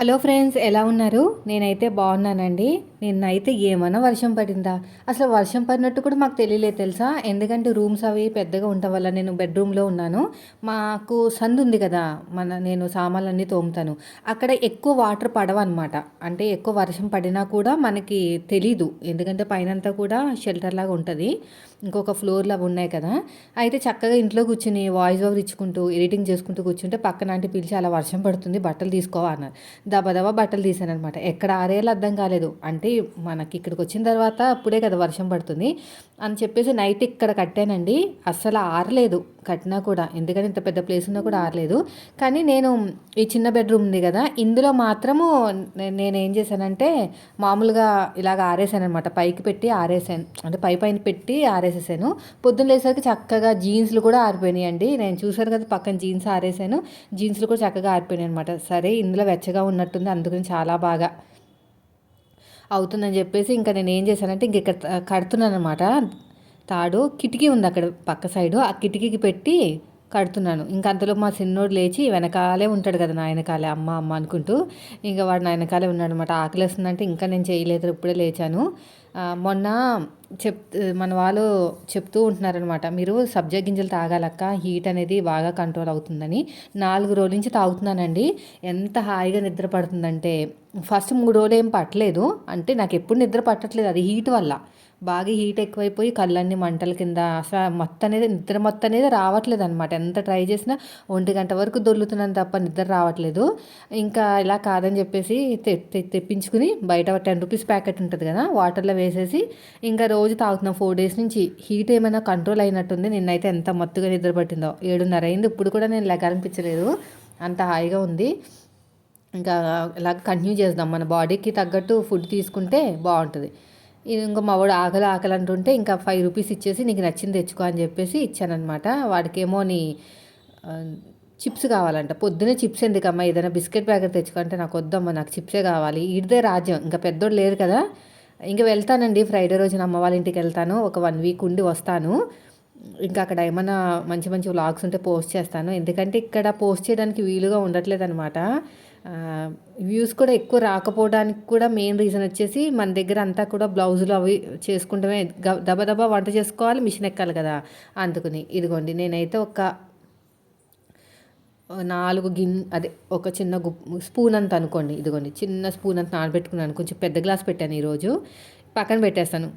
Hello friends, ఎలా ఉన్నారు? నేనైతే బాగున్నానండి. నిన్నైతే ఏమన్నా వర్షం పడిందా? అసలు వర్షం పడినట్టు కూడా మాకు తెలియలేదు తెలుసా? ఎందుకంటే రూమ్స్ అవి పెద్దగా ఉండటం వల్ల నేను బెడ్రూమ్లో ఉన్నాను. మాకు సందు ఉంది కదా, నేను సామాన్లన్నీ తోముతాను. అక్కడ ఎక్కువ వాటర్ పడవన్నమాట. అంటే ఎక్కువ వర్షం పడినా కూడా మనకి తెలీదు. ఎందుకంటే పైనంతా కూడా షెల్టర్ లాగా ఉంటుంది. ఇంకొక ఫ్లోర్లు అవి ఉన్నాయి కదా. అయితే చక్కగా ఇంట్లో కూర్చుని వాయిస్ ఓవర్ ఇచ్చుకుంటూ ఎడిటింగ్ చేసుకుంటూ కూర్చుంటే పక్కన ఆంటీ పిలిచి, అలా వర్షం పడుతుంది బట్టలు తీసుకోవా అన్నారు. దబదబా బట్టలు తీసాననమాట. ఎక్కడ ఆరేయాలో అర్థం కాలేదు. అంటే మనకి ఇక్కడికి వచ్చిన తర్వాత అప్పుడే కదా వర్షం పడుతుంది అని చెప్పేసి నైట్ ఇక్కడ కట్టానండి. అస్సలు ఆరలేదు కట్టినా కూడా, ఎందుకంటే ఇంత పెద్ద ప్లేస్ ఉన్నా కూడా ఆరలేదు. కానీ నేను ఈ చిన్న బెడ్రూమ్ ఉంది కదా, ఇందులో మాత్రము నేను ఏం చేశానంటే మామూలుగా ఇలాగ ఆరేసాను అనమాట. పైకి పెట్టి ఆరేసాను, అంటే పైన పెట్టి ఆరేసేసాను. పొద్దున్న లేసరికి చక్కగా జీన్స్లు కూడా ఆరిపోయినాయి అండి. నేను చూసాను కదా పక్కన జీన్స్ ఆరేసాను, జీన్స్లు కూడా చక్కగా ఆరిపోయినాయి అనమాట. సరే ఇందులో వెచ్చగా ఉన్నట్టుంది, అందుకని చాలా బాగా అవుతుందని చెప్పేసి ఇంకా నేను ఏం చేశానంటే ఇంక ఇక్కడ కడుతున్నాను అనమాట. తాడు కిటికీ ఉంది అక్కడ పక్క సైడు, ఆ కిటికీకి పెట్టి కడుతున్నాను. ఇంక అంతలో మా చిన్నోడు లేచి వెనకాలే ఉంటాడు కదా, నా వెనకాలే అమ్మ అమ్మ అనుకుంటూ. ఇంకా వాడు నా వెనకాలే ఉన్నాడు అనమాట. ఆకలి వేస్తుందంటే ఇంకా నేను చేయలేదు, ఇప్పుడే లేచాను. మొన్న మన వాళ్ళు చెప్తూ ఉంటున్నారనమాట, మీరు సబ్జా గింజలు తాగాలక్క, హీట్ అనేది బాగా కంట్రోల్ అవుతుందని. 4 రోజుల నుంచి తాగుతున్నానండి. ఎంత హాయిగా నిద్ర పడుతుందంటే, ఫస్ట్ 3 రోజులు ఏం పట్టలేదు. అంటే నాకు ఎప్పుడు నిద్ర పట్టట్లేదు, అది హీట్ వల్ల. బాగా హీట్ ఎక్కువైపోయి కళ్ళన్నీ మంటల కింద అసలు నిద్ర మొత్తం అనేది రావట్లేదు అనమాట. ఎంత ట్రై చేసినా 1 గంట వరకు దొర్లుతున్నాను తప్ప నిద్ర రావట్లేదు. ఇంకా ఇలా కాదని చెప్పేసి తెప్పించుకుని బయట 10 రూపీస్ ప్యాకెట్ ఉంటుంది కదా, వాటర్లో వేసేసి ఇంకా రోజు తాగుతున్నాం 4 డేస్ నుంచి. హీట్ ఏమైనా కంట్రోల్ అయినట్టుంది. నిన్నైతే ఎంత మత్తుగా నిద్ర పట్టిందో, 7:30 అయింది. ఇప్పుడు కూడా నేను లెగాలనిపించలేదు, అంత హాయిగా ఉంది. ఇంకా ఇలా కంటిన్యూ చేద్దాం, మన బాడీకి తగ్గట్టు ఫుడ్ తీసుకుంటే బాగుంటుంది. ఇది ఇంకా మా వాడు ఆకలి అంటుంటే ఇంకా 5 రూపీస్ ఇచ్చేసి నీకు నచ్చింది తెచ్చుకో అని చెప్పేసి ఇచ్చానమాట. వాడికేమో చిప్స్ కావాలంట. పొద్దునే చిప్స్ ఎందుకమ్మా, ఏదైనా బిస్కెట్ ప్యాకెట్ తెచ్చుకో అంటే నాకు వద్దమ్మా, నాకు చిప్సే కావాలి. ఇదే రాజ్యం, ఇంకా పెద్దోడు లేరు కదా. ఇంకా వెళ్తానండి ఫ్రైడే రోజున అమ్మ వాళ్ళ ఇంటికి వెళ్తాను. ఒక 1 వీక్ ఉండి వస్తాను. ఇంకా అక్కడ ఏమైనా మంచి మంచి వ్లాగ్స్ ఉంటే పోస్ట్ చేస్తాను. ఎందుకంటే ఇక్కడ పోస్ట్ చేయడానికి వీలుగా ఉండట్లేదు అనమాట. వ్యూస్ కూడా ఎక్కువ రాకపోవడానికి కూడా మెయిన్ రీజన్ వచ్చేసి మన దగ్గర అంతా కూడా బ్లౌజులు అవి చేసుకుంటమే దబదబా వంట చేసుకోవాలి, మిషన్ ఎక్కాలి కదా. అందుకుని ఇదిగోండి నేనైతే ఒక 4 అదే ఒక చిన్న స్పూన్ అంత అనుకోండి, ఇదిగోండి చిన్న స్పూన్ అంత నానబెట్టుకున్నాను. కొంచెం పెద్ద గ్లాస్ పెట్టాను ఈరోజు. పక్కన పెట్టేస్తాను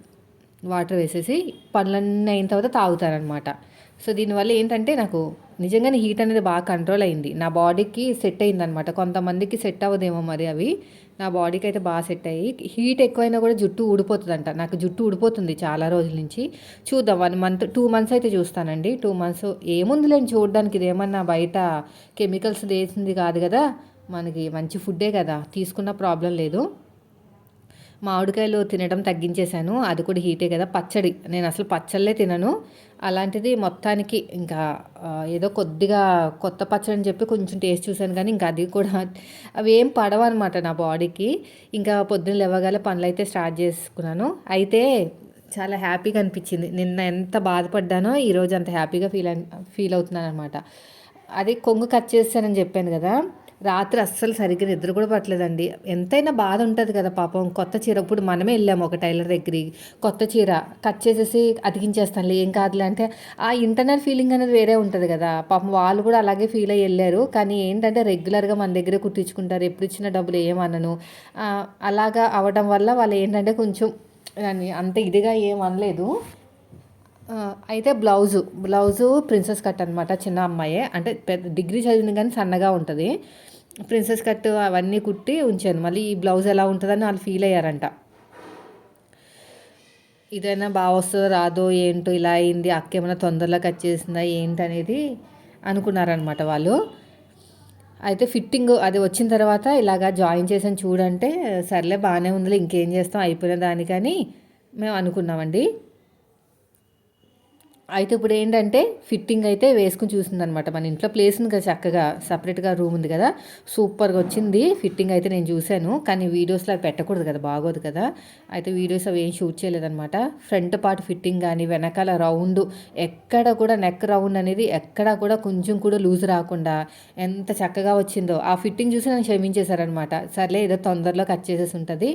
వాటర్ వేసేసి, పనులన్నీ అయిన తర్వాత తాగుతానమాట. సో దీనివల్ల ఏంటంటే నాకు నిజంగానే హీట్ అనేది బాగా కంట్రోల్ అయింది, నా బాడీకి సెట్ అయిందనమాట. కొంతమందికి సెట్ అవ్వదేమో మరి అవి, నా బాడీకి అయితే బాగా సెట్ అయ్యి. హీట్ ఎక్కువైనా కూడా జుట్టు ఊడిపోతుందంట. నాకు జుట్టు ఊడిపోతుంది చాలా రోజుల నుంచి. చూద్దాం 1 మంత్ 2 మంత్స్ అయితే చూస్తానండి. 2 మంత్స్ ఏముందిలేని చూడడానికి, ఇదేమన్నా బయట కెమికల్స్ వేసింది కాదు కదా, మనకి మంచి ఫుడ్డే కదా, తీసుకున్న ప్రాబ్లం లేదు. మామిడికాయలు తినడం తగ్గించేశాను, అది కూడా హీటే కదా. పచ్చడి, నేను అసలు పచ్చళ్ళే తినను. అలాంటిది మొత్తానికి ఇంకా ఏదో కొద్దిగా కొత్త పచ్చడి అని చెప్పి కొంచెం టేస్ట్ చూశాను, కానీ ఇంకా అది కూడా అవి ఏం పడవన్నమాట నా బాడీకి. ఇంకా పొద్దున్న లేవగానే పనులు అయితే స్టార్ట్ చేసుకున్నాను. అయితే చాలా హ్యాపీగా అనిపించింది. నిన్న ఎంత బాధపడ్డానో ఈరోజు అంత హ్యాపీగా ఫీల్ అవుతున్నాను అనమాట. అది కొంగు కట్ చేస్తానని చెప్పాను కదా, రాత్రి అస్సలు సరిగ్గా నిద్ర కూడా పట్టలేదండి. ఎంతైనా బాధ ఉంటుంది కదా పాపం. కొత్త చీర, ఇప్పుడు మనమే వెళ్ళాము ఒక టైలర్ దగ్గరికి, కొత్త చీర కట్ చేసేసి అతికించేస్తానులే ఏం కాదులే అంటే, ఆ ఇంటర్నల్ ఫీలింగ్ అనేది వేరే ఉంటుంది కదా. పాపం వాళ్ళు కూడా అలాగే ఫీల్ అయ్యి వెళ్ళారు. కానీ ఏంటంటే రెగ్యులర్గా మన దగ్గరే కుట్టించుకుంటారు, ఎప్పుడు ఇచ్చిన డబ్బులు ఏమనను. అలాగా అవడం వల్ల వాళ్ళు ఏంటంటే కొంచెం దాన్ని అంత ఇదిగా ఏమనలేదు. అయితే బ్లౌజు ప్రిన్సెస్ కట్ అనమాట. చిన్న అమ్మాయే, అంటే పెద్ద డిగ్రీ చదివింది కానీ సన్నగా ఉంటుంది. ప్రిన్సెస్ కట్ అవన్నీ కుట్టి ఉంచాను. మళ్ళీ ఈ బ్లౌజ్ ఎలా ఉంటుందని వాళ్ళు ఫీల్ అయ్యారంట. ఇదైనా బాగా వస్తుందో రాదో ఏంటో, ఇలా అయింది, అక్క ఏమైనా తొందరలో కట్ చేసిందా ఏంటనేది అనుకున్నారనమాట వాళ్ళు. అయితే ఫిట్టింగ్ అది వచ్చిన తర్వాత ఇలాగా జాయిన్ చేసాను చూడంటే, సర్లే బాగానే ఉందిలే ఇంకేం చేస్తాం అయిపోయిన దానికని మేము అనుకున్నామండి. అయితే ఇప్పుడు ఏంటంటే ఫిట్టింగ్ అయితే వేసుకుని చూసిందనమాట. మన ఇంట్లో ప్లేస్ ఉంది కదా, చక్కగా సపరేట్గా రూమ్ ఉంది కదా, సూపర్గా వచ్చింది ఫిట్టింగ్ అయితే. నేను చూశాను, కానీ వీడియోస్లో అవి పెట్టకూడదు కదా, బాగోదు కదా. అయితే వీడియోస్ అవి ఏం షూట్ చేయలేదనమాట. ఫ్రంట్ పార్ట్ ఫిట్టింగ్ కానీ, వెనకాల రౌండ్ ఎక్కడ కూడా నెక్ రౌండ్ అనేది ఎక్కడ కూడా కొంచెం కూడా లూజ్ రాకుండా ఎంత చక్కగా వచ్చిందో. ఆ ఫిట్టింగ్ చూసి నన్ను క్షమించేశారనమాట. సర్లే ఏదో తొందరలో కట్ చేసేసి ఉంటుంది,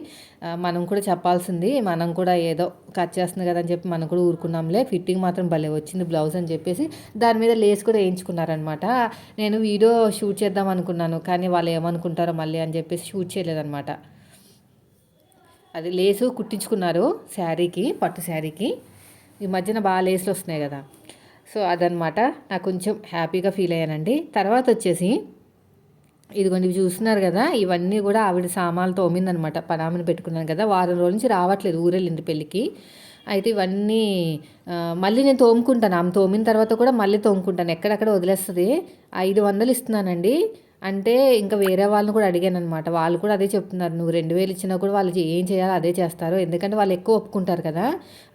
మనం కూడా చెప్పాల్సింది, మనం కూడా ఏదో కట్ చేస్తుంది కదా అని చెప్పి మనం కూడా ఊరుకున్నాంలే, ఫిట్టింగ్ మాత్రం భలే వచ్చింది బ్లౌజ్ అని చెప్పేసి దాని మీద లేస్ కూడా వేయించుకున్నారనమాట. నేను వీడియో షూట్ చేద్దాం అనుకున్నాను, కానీ వాళ్ళు ఏమనుకుంటారో మళ్ళీ అని చెప్పేసి షూట్ చేయలేదన్నమాట. అది లేసు కుట్టించుకున్నారు శారీకి, పట్టు శారీకి. ఈ మధ్యన బాగా లేసులు వస్తున్నాయి కదా, సో అదనమాట. నాకు కొంచెం హ్యాపీగా ఫీల్ అయ్యానండి. తర్వాత వచ్చేసి ఇదిగోండి, ఇవి చూస్తున్నారు కదా, ఇవన్నీ కూడా ఆవిడ సామాన్లు తోమిందనమాట. పనామని పెట్టుకున్నాను కదా, వారం రోజుల నుంచి రావట్లేదు, ఊరెళ్ళింది పెళ్ళికి. అయితే ఇవన్నీ మళ్ళీ నేను తోముకుంటాను. ఆమె తోమిన తర్వాత కూడా మళ్ళీ తోముకుంటాను, ఎక్కడెక్కడ వదిలేస్తుంది. 500 ఇస్తున్నానండి. అంటే ఇంకా వేరే వాళ్ళని కూడా అడిగాను అనమాట. వాళ్ళు కూడా అదే చెప్తున్నారు, నువ్వు 2000 ఇచ్చినా కూడా వాళ్ళు ఏం చేయాలో అదే చేస్తారు, ఎందుకంటే వాళ్ళు ఎక్కువ ఒప్పుకుంటారు కదా,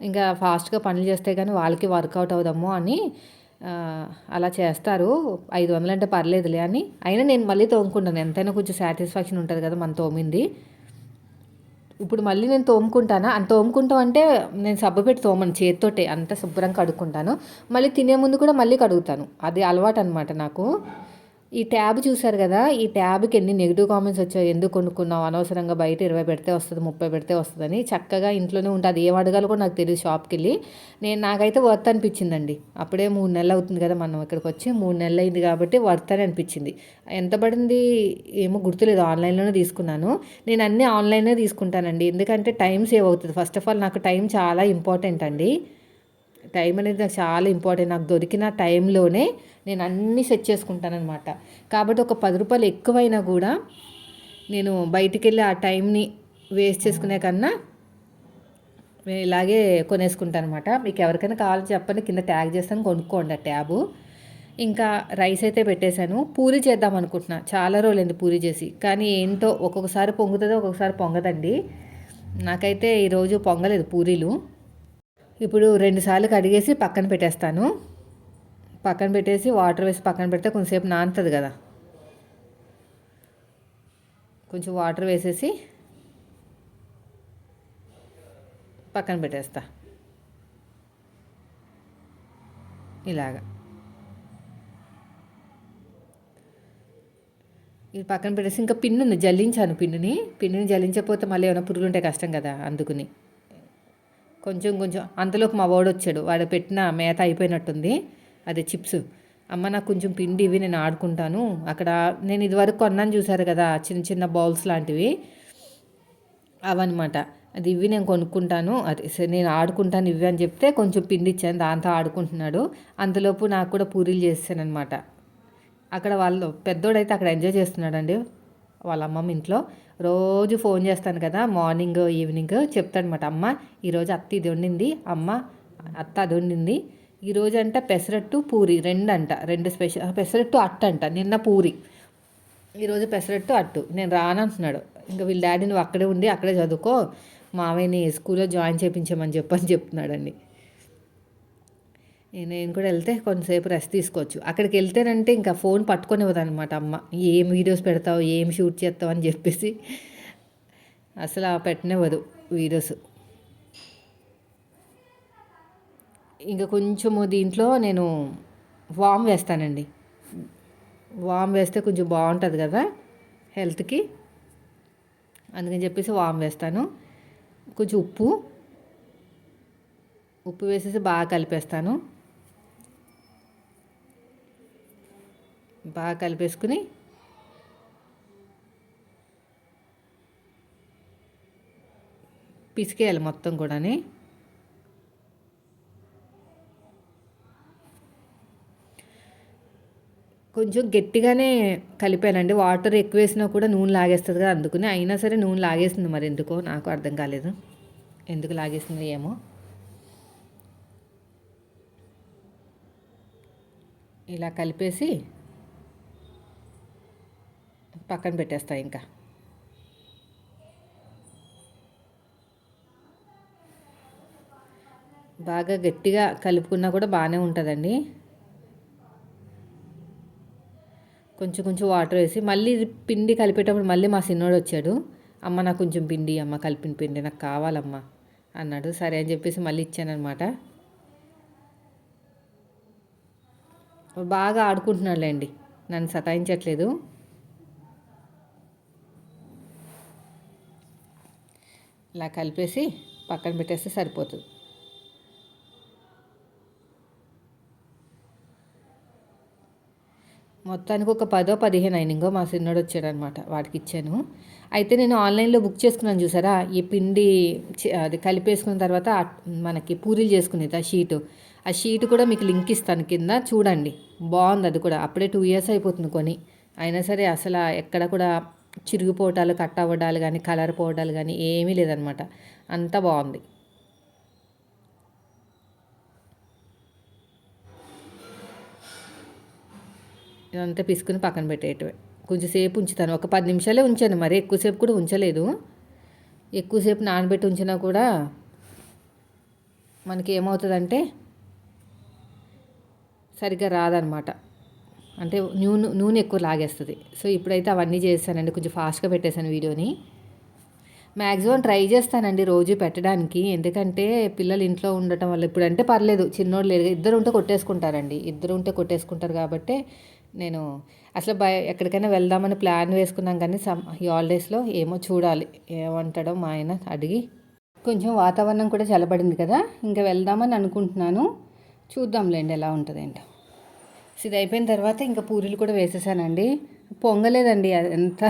ఇంకా ఫాస్ట్గా పనులు చేస్తే కానీ వాళ్ళకి వర్కౌట్ అవుదాము అని అలా చేస్తారు. 500 అంటే పర్లేదులే అని. అయినా నేను మళ్ళీ తోముకుంటాను, ఎంతైనా కొంచెం సాటిస్ఫాక్షన్ ఉంటుంది కదా మనం తోమింది. ఇప్పుడు మళ్ళీ నేను తోముకుంటానా, అంత తోముకుంటాం అంటే నేను సబ్బు పెట్టి తోమను, చేతితోటే అంత శుభ్రంగా కడుక్కుంటాను. మళ్ళీ తినే ముందు కూడా మళ్ళీ కడుగుతాను, అది అలవాటు అనమాట నాకు. ఈ ట్యాబ్ చూసారు కదా, ఈ ట్యాబ్కి ఎన్ని నెగిటివ్ కామెంట్స్ వచ్చాయి, ఎందుకు కొనుక్కున్నావు అనవసరంగా, బయట 20 పెడితే వస్తుంది, 30 పెడితే వస్తుందని. చక్కగా ఇంట్లోనే ఉంటుంది, ఏం అడగాలో కూడా నాకు తెలియదు షాప్కి వెళ్ళి. నాకైతే వర్త్ అనిపించిందండి. అప్పుడే 3 నెలలు అవుతుంది కదా మనం ఇక్కడికి వచ్చి, 3 నెలలు అయింది కాబట్టి వర్త్ అని అనిపించింది. ఎంత పడింది ఏమో గుర్తులేదు, ఆన్లైన్లోనే తీసుకున్నాను. నేను అన్నీ ఆన్లైన్లో తీసుకుంటానండి, ఎందుకంటే టైం సేవ్ అవుతుంది. ఫస్ట్ ఆఫ్ ఆల్ నాకు టైం చాలా ఇంపార్టెంట్ అండి. టైం అనేది నాకు చాలా ఇంపార్టెంట్. నాకు దొరికిన టైంలోనే నేను అన్నీ సెట్ చేసుకుంటానమాట. కాబట్టి ఒక 10 రూపాయలు ఎక్కువైనా కూడా నేను బయటికి వెళ్ళి ఆ టైంని వేస్ట్ చేసుకునే కన్నా ఇలాగే కొనేసుకుంటాను అనమాట. మీకు ఎవరికైనా కావాలని చెప్పండి, కింద ట్యాగ్ చేస్తాను, కొనుక్కోండి ఆ ట్యాబు. ఇంకా రైస్ అయితే పెట్టేశాను. పూరి చేద్దాం అనుకుంటున్నా, చాలా రోజులైంది పూరి చేసి, కానీ ఏంటో ఒక్కొక్కసారి పొంగుతుంది, ఒక్కొక్కసారి పొంగదండి. నాకైతే ఈరోజు పొంగలేదు పూరీలు. ఇప్పుడు 2 సార్లు కడిగేసి పక్కన పెట్టేస్తాను. పక్కన పెట్టేసి వాటర్ వేసి పక్కన పెడితే కొంచెంసేపు నానుతుంది కదా, కొంచెం వాటర్ వేసేసి పక్కన పెట్టేస్తా ఇలాగా. ఇది పక్కన పెట్టేసి ఇంకా పిన్ను ఉంది, జల్లించాను పిన్నుని జల్లించకపోతే మళ్ళీ ఏమైనా పురుగులు ఉంటే కష్టం కదా, అందుకుని కొంచెం కొంచెం. అంతలోకి మా వాడు వచ్చాడు, వాడు పెట్టిన మేత అయిపోయినట్టుంది, అదే చిప్స్. అమ్మ నాకు కొంచెం పిండి ఇవి, నేను ఆడుకుంటాను అక్కడ. నేను ఇదివరకు కొన్నాను చూసారు కదా, చిన్న చిన్న బౌల్స్ లాంటివి, అవన్నమాట. అది ఇవి నేను కొనుక్కుంటాను, అది నేను ఆడుకుంటాను ఇవి అని చెప్తే కొంచెం పిండి ఇచ్చాను, దాంతో ఆడుకుంటున్నాడు. అంతలోపు నాకు కూడా పూరీలు చేసాను అనమాట. అక్కడ వాళ్ళు పెద్దోడైతే అక్కడ ఎంజాయ్ చేస్తున్నాడండి, వాళ్ళ అమ్మమ్మ ఇంట్లో. రోజు ఫోన్ చేస్తాను కదా, మార్నింగ్ ఈవినింగ్ చెప్తాడనమాట, అమ్మ ఈరోజు అత్త ఇది వండింది, అమ్మ అత్త అది వండింది. ఈరోజు అంట పెసరట్టు పూరి 2 అంట, 2 స్పెషల్, పెసరట్టు అట్టు అంట, నిన్న పూరి, ఈరోజు పెసరట్టు అట్టు. నేను రానంటున్నాడు. ఇంకా వీళ్ళ డాడీ నువ్వు అక్కడే ఉండి అక్కడే చదువుకో, మావయ్యని స్కూల్లో జాయిన్ చేయించమని చెప్పని చెప్తున్నాడండి. నేను కూడా వెళ్తే కొంతసేపు రెస్ట్ తీసుకోవచ్చు. అక్కడికి వెళ్తేనంటే ఇంకా ఫోన్ పట్టుకొనివ్వదనమాట అమ్మ, ఏం వీడియోస్ పెడతావు, ఏం షూట్ చేస్తావు అని చెప్పేసి అసలు పెట్టనివ్వదు వీడియోస్. ఇంకా కొంచెము దీంట్లో నేను వామ్ వేస్తానండి, వామ్ వేస్తే కొంచెం బాగుంటుంది కదా హెల్త్కి, అందుకని చెప్పేసి వామ్ వేస్తాను. కొంచెం ఉప్పు వేసేసి బాగా కలిపేస్తాను. బాగా కలిపేసుకుని పిసికేయాలి మొత్తం కూడాని. కొంచెం గట్టిగానే కలిపానండి, వాటర్ ఎక్కువ వేసినా కూడా నూనె లాగేస్తుంది కదా, అందుకుని. అయినా సరే నూనె లాగేస్తుంది, మరి ఎందుకో నాకు అర్థం కాలేదు, ఎందుకు లాగేస్తుంది ఏమో. ఇలా కలిపేసి పక్కన పెట్టేస్తా. ఇంకా బాగా గట్టిగా కలుపుకున్నా కూడా బాగానే ఉంటుందండి. కొంచెం కొంచెం వాటర్ వేసి మళ్ళీ పిండి కలిపేటప్పుడు మళ్ళీ మా చిన్నోడు వచ్చాడు. అమ్మ నాకు కొంచెం పిండి, అమ్మ కలిపిన పిండి నాకు కావాలమ్మా అన్నాడు. సరే అని చెప్పేసి మళ్ళీ ఇచ్చానమాట. బాగా ఆడుకుంటున్నాడులేండి, నన్ను సతాయించట్లేదు. ఇలా కలిపేసి పక్కన పెట్టేస్తే సరిపోతుంది. మొత్తానికి ఒక 10-15 అయినాయి. మా చిన్నోడు వచ్చాడనమాట, వాడికి ఇచ్చాను. అయితే నేను ఆన్లైన్లో బుక్ చేసుకున్నాను చూసారా, ఈ పిండి అది కలిపేసుకున్న తర్వాత మనకి పూరీలు చేసుకునేది ఆ షీట్ కూడా మీకు లింక్ ఇస్తాను కింద చూడండి. బాగుంది అది కూడా. అప్పుడే 2 years అయిపోతుంది కొని. అయినా సరే అసలు ఎక్కడ కూడా చిరిగిపోవటాలు, కట్ అవ్వడాలు కానీ, కలర్ పోవడాలు కానీ ఏమీ లేదనమాట. అంతా బాగుంది. ఇదంతా పిసుకుని పక్కన పెట్టేయటమే. కొంచెం సేపు ఉంచుతాను, ఒక 10 నిమిషాలే ఉంచాను, మరి ఎక్కువసేపు కూడా ఉంచలేదు. ఎక్కువసేపు నానబెట్టి ఉంచినా కూడా మనకి ఏమవుతుందంటే సరిగ్గా రాదనమాట. అంటే నూనె ఎక్కువ లాగేస్తుంది. సో ఇప్పుడైతే అవన్నీ చేస్తానండి, కొంచెం ఫాస్ట్గా పెట్టేశాను వీడియోని. మ్యాక్సిమం ట్రై చేస్తానండి రోజు పెట్టడానికి, ఎందుకంటే పిల్లలు ఇంట్లో ఉండటం వల్ల. ఇప్పుడంటే పర్లేదు, చిన్నోడు లేదు, ఇద్దరు ఉంటే కొట్టేసుకుంటారండి. ఇద్దరు ఉంటే కొట్టేసుకుంటారు కాబట్టి నేను అసలు ఎక్కడికైనా వెళ్దామని ప్లాన్ వేసుకున్నాం, కానీ ఈ హాలిడేస్లో ఏమో చూడాలి ఏమంటాడో మా ఆయన అడిగి. కొంచెం వాతావరణం కూడా చల్లబడింది కదా, ఇంకా వెళ్దామని అనుకుంటున్నాను. చూద్దాంలేండి ఎలా ఉంటుంది ఏంటో. ఇది అయిపోయిన తర్వాత ఇంకా పూరీలు కూడా వేసేసానండి. పొంగలేదండి ఎంత.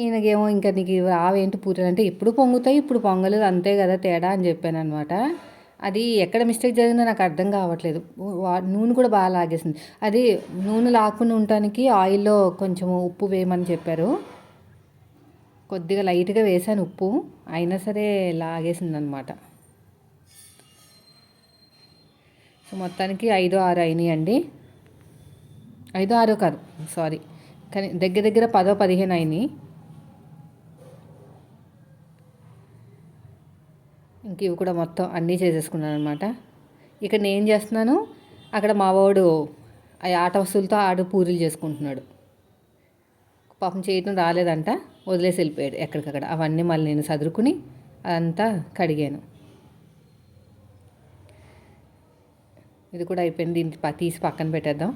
ఈయనకేమో ఇంకా నీకు రావేంటి పూరీలు అంటే, ఎప్పుడు పొంగుతాయి ఇప్పుడు పొంగలేదు, అంతే కదా తేడా అని చెప్పాను అనమాట. అది ఎక్కడ మిస్టేక్ జరిగిందో నాకు అర్థం కావట్లేదు. నూనె కూడా బాగా లాగేసింది. అది నూనె లాక్కుండా ఉండటానికి ఆయిల్లో కొంచెం ఉప్పు వేయమని చెప్పారు. కొద్దిగా లైట్గా వేసాను ఉప్పు, అయినా సరే లాగేసింది అనమాట. సో మొత్తానికి 5-6 అయినాయండి. 5-6 కాదు, సారీ, కానీ దగ్గర దగ్గర 10-15 అయినాయి. ఇంక ఇవి కూడా మొత్తం అన్నీ చేసేసుకున్నాను అనమాట. ఇక్కడ నేను చేస్తున్నాను, అక్కడ మా వాడు ఆ ఆట వస్తువులతో ఆడు పూరీలు చేసుకుంటున్నాడు. పాపం చేయటం రాలేదంట, వదిలేసి వెళ్ళిపోయాడు ఎక్కడికక్కడ. అవన్నీ మళ్ళీ నేను సదురుకుని అదంతా కడిగాను. ఇది కూడా అయిపోయింది, దీన్ని తీసి పక్కన పెట్టేద్దాం.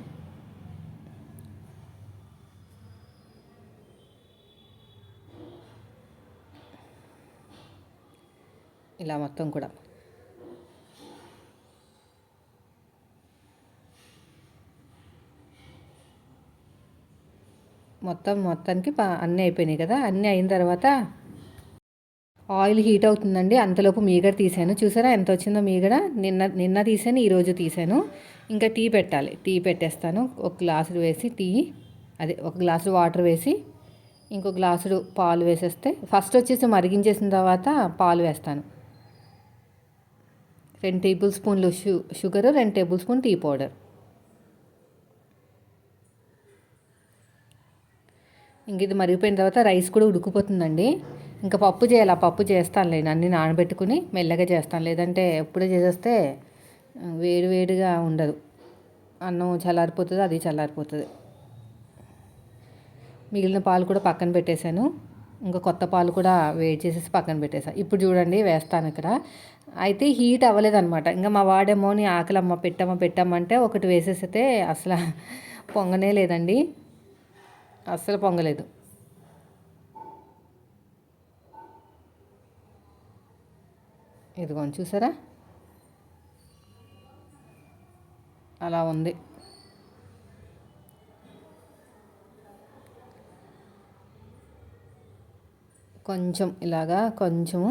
ఇలా మొత్తం కూడా మొత్తానికి అన్నీ అయిపోయినాయి కదా. అన్నీ అయిన తర్వాత ఆయిల్ హీట్ అవుతుందండి, అంతలోపు మీగడ తీసాను. చూసారా ఎంత వచ్చిందో మీగడ. నిన్న తీసాను, ఈరోజు తీసాను. ఇంకా టీ పెట్టాలి, టీ పెట్టేస్తాను. ఒక గ్లాసు వేసి ఒక గ్లాసు వాటర్ వేసి ఇంకో గ్లాసుడు పాలు వేసేస్తే, ఫస్ట్ వచ్చేసి మరిగించేసిన తర్వాత పాలు వేస్తాను. 2 టేబుల్ స్పూన్లు sugar, 2 tablespoon tea powder. ఇంక ఇది మరిగిపోయిన తర్వాత రైస్ కూడా ఉడికిపోతుందండి. ఇంకా పప్పు చేయాలి, ఆ పప్పు చేస్తానులేండి, అన్నీ నానబెట్టుకుని మెల్లగా చేస్తాను. లేదంటే ఎప్పుడే చేసేస్తే వేడిగా ఉండదు, అన్నం చల్లారిపోతుంది, అది చల్లారిపోతుంది. మిగిలిన పాలు కూడా పక్కన పెట్టేశాను. ఇంకా కొత్త పాలు కూడా వేడి చేసేసి పక్కన పెట్టేశాను. ఇప్పుడు చూడండి వేస్తాను ఇక్కడ. అయితే హీట్ అవ్వలేదన్నమాట. ఇంకా మా వాడేమో నీ ఆకలమ్మ పెట్టమ్మంటే ఒకటి వేసేస్తే అసలు పొంగనే లేదండి, అస్సలు పొంగలేదు. ఇదిగోండి చూసారా, అలా ఉంది. కొంచెం ఇలాగా కొంచెము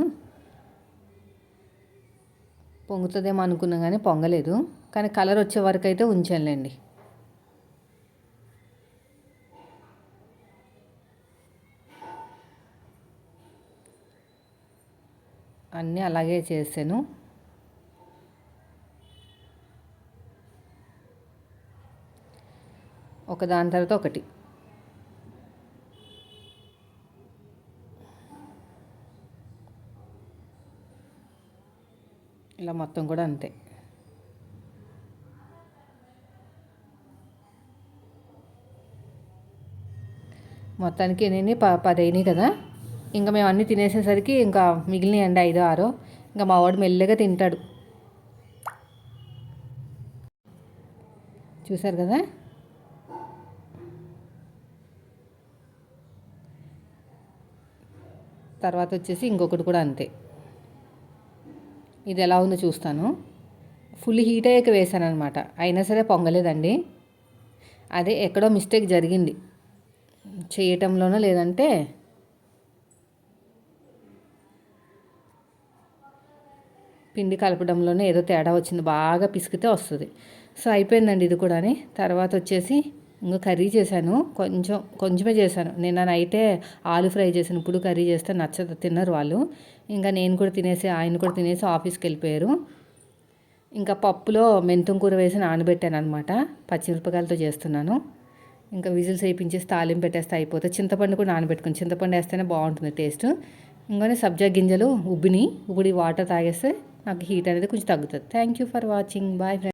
పొంగుతుందేమో అనుకున్నా కానీ పొంగలేదు. కానీ కలర్ వచ్చే వరకు అయితే ఉంచానులేండి. అన్నీ అలాగే చేశాను. ఒక దాని తర్వాత ఒకటి. ఇలా మొత్తం కూడా అంతే. మొత్తానికి నేను 10 అయినాయి కదా. ఇంకా మేము అన్నీ తినేసేసరికి ఇంకా మిగిలినాయండి 5, 6. ఇంకా మా వాడు మెల్లగా తింటాడు. చూసారు కదా. తర్వాత వచ్చేసి ఇంకొకటి కూడా అంతే. ఇది ఎలా ఉందో చూస్తాను. ఫుల్ హీట్ అయ్యాక వేసాను అనమాట, అయినా సరే పొంగలేదండి. అదే ఎక్కడో మిస్టేక్ జరిగింది చేయటంలోనో, లేదంటే పిండి కలపడంలోనే ఏదో తేడా వచ్చింది. బాగా పిసికితే వస్తుంది. సో అయిపోయిందండి ఇది కూడా. తర్వాత వచ్చేసి ఇంకా కర్రీ చేశాను. కొంచెమే చేశాను. నిన్న నైటే ఆలు ఫ్రై చేశాను. ఇప్పుడు కర్రీ చేస్తే నచ్చదు, తిన్నారు వాళ్ళు. ఇంకా నేను కూడా తినేసి, ఆయన కూడా తినేసి ఆఫీస్కి వెళ్ళిపోయారు. ఇంకా పప్పులో మెంతం కూర వేసి నానబెట్టాను అనమాట. పచ్చిమిరపకాయలతో చేస్తున్నాను. ఇంకా విజిల్స్ వేయించేసి తాలింపు పెట్టేస్తే అయిపోతుంది. చింతపండు కూడా నానబెట్టుకుని, చింతపండు వేస్తేనే బాగుంటుంది టేస్ట్. ఇంకొన్ని సబ్జా గింజలు ఉబ్బిని వాటర్ తాగేస్తే నాకు హీట్ అనేది కొంచెం తగ్గుతుంది. Thank you for watching. Bye friends.